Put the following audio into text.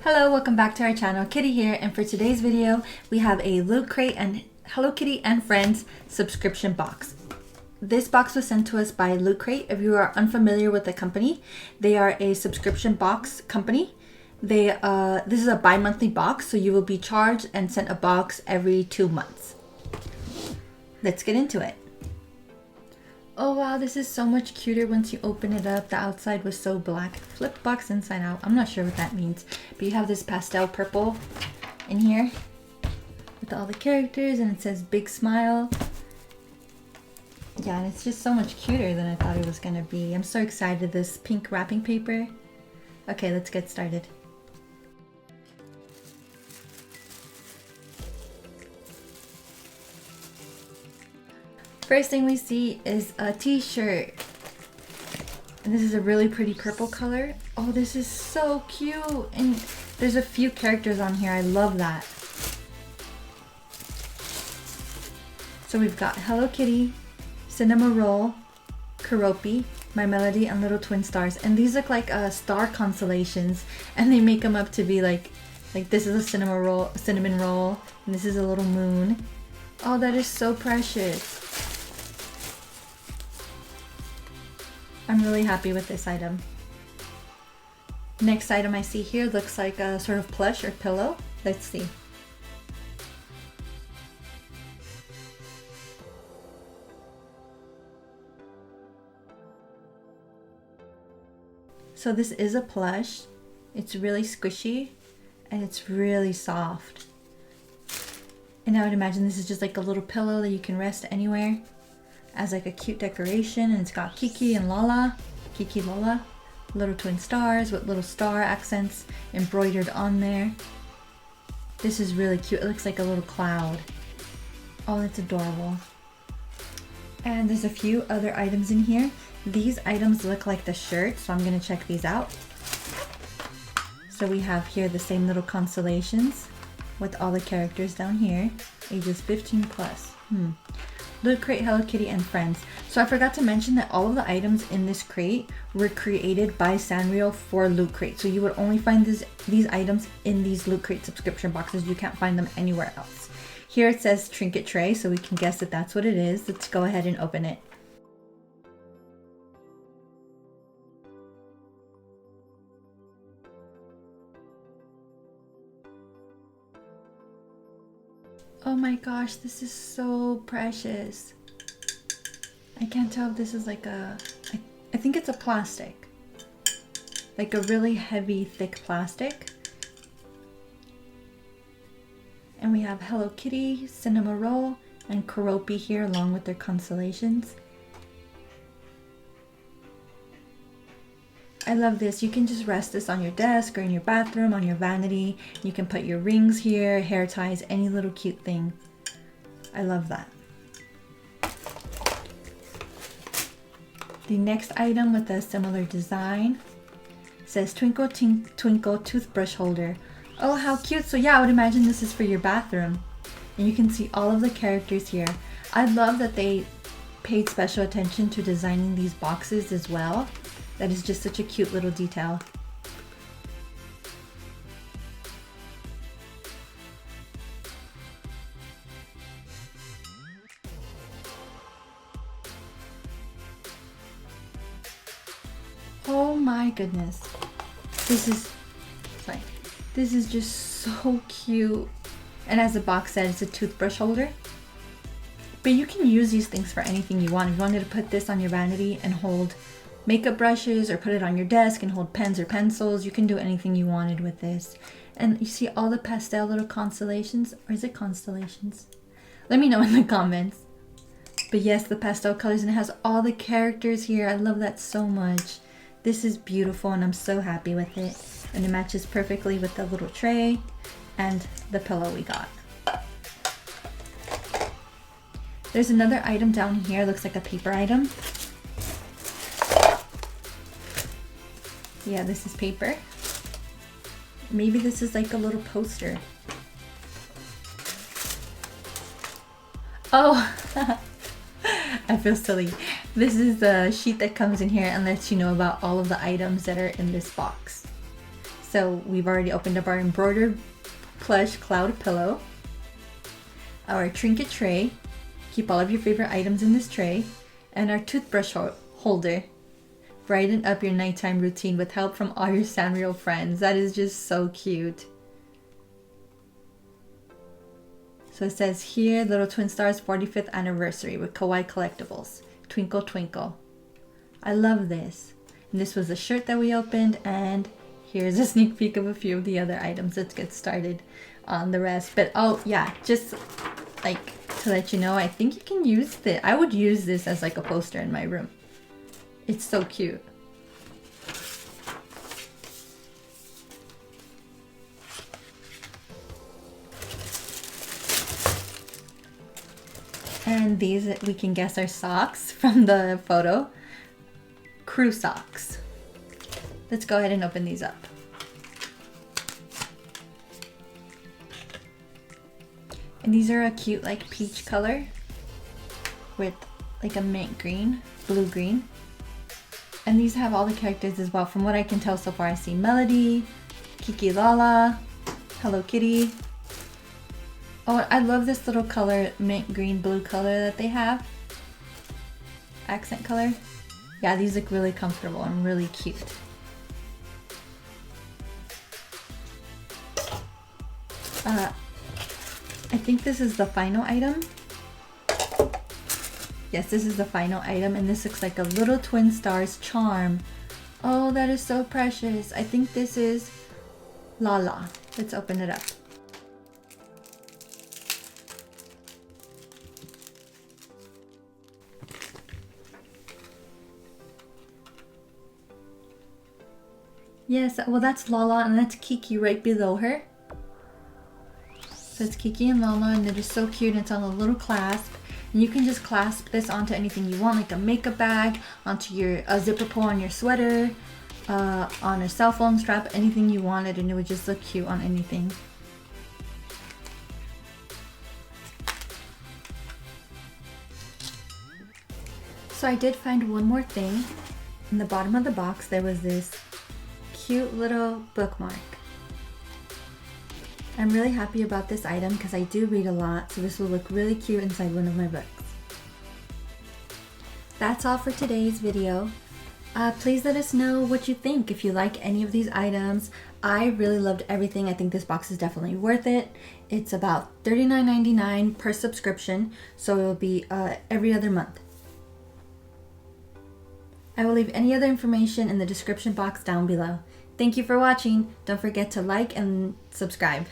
Hello, welcome back to our channel. Kitty here, and for today's video we have a Loot Crate and Hello Kitty and Friends subscription box. This box was sent to us by Loot Crate. If you are unfamiliar with the company, they are a subscription box company. This is a bi-monthly box, so you will be charged and sent a box every 2 months. Let's get into it. Oh wow, this is so much cuter once you open it up. The outside was so black. Flip the box inside out. I'm not sure what that means. But you have this pastel purple in here with all the characters, and it says big smile. Yeah, and it's just so much cuter than I thought it was gonna be. I'm so excited. This pink wrapping paper. Okay, let's get started. First thing we see is a t-shirt. And this is a really pretty purple color. Oh, this is so cute. And there's a few characters on here. I love that. So we've got Hello Kitty, Cinema Roll, Keroppi, My Melody, and Little Twin Stars. And these look like star constellations. And they make them up to be like this is a cinnamon roll, and this is a little moon. Oh, that is so precious. I'm really happy with this item. Next item I see here looks like a sort of plush or pillow. Let's see. So this is a plush. It's really squishy and it's really soft. And I would imagine this is just like a little pillow that you can rest anywhere as like a cute decoration. And it's got Kiki and Lola, little twin stars with little star accents embroidered on there. This is really cute. It looks like a little cloud. Oh, that's adorable. And there's a few other items in here. These items look like the shirt, so I'm gonna check these out. So we have here the same little constellations with all the characters down here, ages 15 plus. Loot Crate, Hello Kitty, and Friends. So I forgot to mention that all of the items in this crate were created by Sanrio for Loot Crate. So you would only find these items in these Loot Crate subscription boxes. You can't find them anywhere else. Here it says Trinket Tray, so we can guess that that's what it is. Let's go ahead and open it. Oh my gosh, this is so precious. I can't tell if this is like I think it's a plastic. Like a really heavy, thick plastic. And we have Hello Kitty, Cinema Roll, and Keroppi here along with their constellations. I love this. You can just rest this on your desk or in your bathroom, on your vanity. You can put your rings here, hair ties, any little cute thing. I love that. The next item with a similar design says Twinkle Twinkle Toothbrush Holder. Oh, how cute. So yeah, I would imagine this is for your bathroom. And you can see all of the characters here. I love that they paid special attention to designing these boxes as well. That is just such a cute little detail. Oh my goodness. This is just so cute. And as the box said, it's a toothbrush holder. But you can use these things for anything you want. If you wanted to put this on your vanity and hold makeup brushes, or put it on your desk and hold pens or pencils, you can do anything you wanted with this. And you see all the pastel little constellations, or is it constellations? Let me know in the comments. But yes, the pastel colors, and it has all the characters here. I love that so much. This is beautiful and I'm so happy with it. And it matches perfectly with the little tray and the pillow we got. There's another item down here, looks like a paper item. Yeah, this is paper. Maybe this is like a little poster. Oh, I feel silly. This is the sheet that comes in here and lets you know about all of the items that are in this box. So we've already opened up our embroidered plush cloud pillow, our Trinket Tray, keep all of your favorite items in this tray, and our toothbrush holder. Brighten up your nighttime routine with help from all your Sanrio friends. That is just so cute. So it says here, Little Twin Star's 45th anniversary with Kawaii Collectibles. Twinkle Twinkle. I love this. And this was the shirt that we opened, and here's a sneak peek of a few of the other items. Let's get started on the rest. But oh yeah, just like to let you know, I think you can use this. I would use this as like a poster in my room. It's so cute. And these, we can guess, are socks from the photo. Crew socks. Let's go ahead and open these up. And these are a cute like peach color with like a mint green, blue green. And these have all the characters as well. From what I can tell so far, I see Melody, Kiki Lala, Hello Kitty. Oh, I love this little color, mint green blue color that they have. Accent color. Yeah, these look really comfortable and really cute. I think this is the final item. Yes, this is the final item, and this looks like a Little Twin Stars charm. Oh, that is so precious. I think this is Lala. Let's open it up. Yes, well that's Lala, and that's Kiki right below her. So it's Kiki and Lala, and they're just so cute. It's on a little clasp. And you can just clasp this onto anything you want, like a makeup bag, onto your zipper pull on your sweater, on a cell phone strap, anything you wanted, and it would just look cute on anything. So I did find one more thing. In the bottom of the box, there was this cute little bookmark. I'm really happy about this item because I do read a lot, so this will look really cute inside one of my books. That's all for today's video. Please let us know what you think. If you like any of these items, I really loved everything. I think this box is definitely worth it. It's about $39.99 per subscription, so it will be every other month. I will leave any other information in the description box down below. Thank you for watching. Don't forget to like and subscribe.